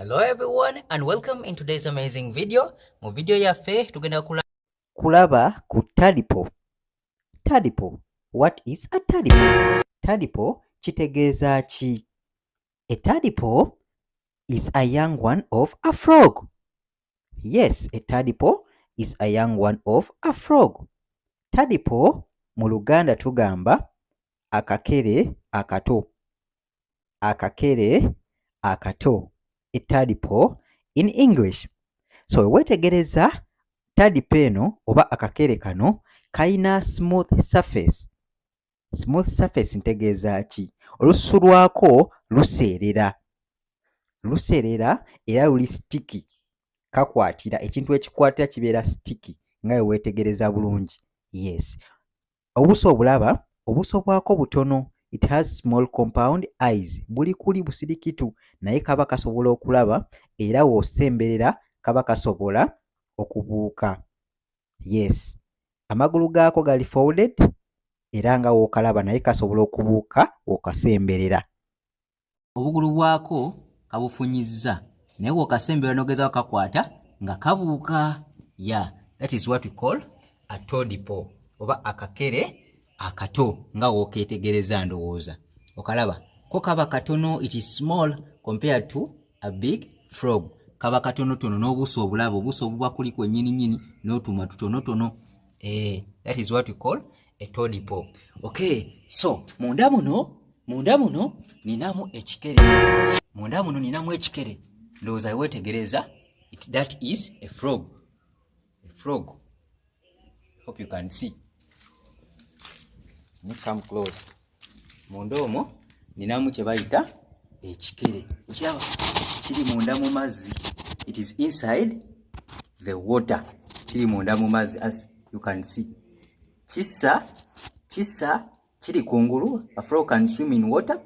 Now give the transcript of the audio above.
Hello everyone and welcome in today's amazing video. Mu video yaffe tugenda kulaba ku tadpole. Tadpole. What is a tadpole? Tadpole kitegeeza ki? A tadpole is a young one of a frog. Yes, a tadpole is a young one of a frog. Tadpole mu Luganda tugamba akakere akato. Akakere akato. A tadpole in English. So wetegereza tadpole eno oba akakere kano kayina smooth surface. Smooth surface ntegeeza ki? Olususu lwako luseerera. Luseerera era luli sticky. Kakwatira ekintu ekikwatira kibeera sticky nga we weetegereza bulungi. Yes. Obuso obulaba, obuso bwako butono. It has small compound eyes. Buli kuli busirikitu naye kaba kasobola okulaba era w'osemberera kaba kasobola okubuuka. Yes. Amagulu gaako gali folded era nga w'okalaba naye kasobola okubuuka w'okasemberera. obugulu bwako kabufunyizza naye w'okasemberera n'ogezaako kakwata nga kabuuka. Yeah, that is what we call a tadpole oba akakere akato nga w'okeetegereza ndowooza. Okalaba ko kaba katono, it is small compared to a big frog. Kaba katonotono n'obuso obulaba, obuso obuba kuli kwennyini n'otumwa tutonotono. That is what we call a tadpole. Okay, so munda muno ninamu ekikere. Munda muno ninamu ekikere. Ndowooza weetegereza, that is a frog. A frog. Hope you can see. Let me come close. Munda omwo ninamu kye bayita ekikere. Kiraba kiri munda mu mazzi. It is inside the water. Kiri munda mu mazzi as you can see. Kissa kiri kungulu. A frog can swim in water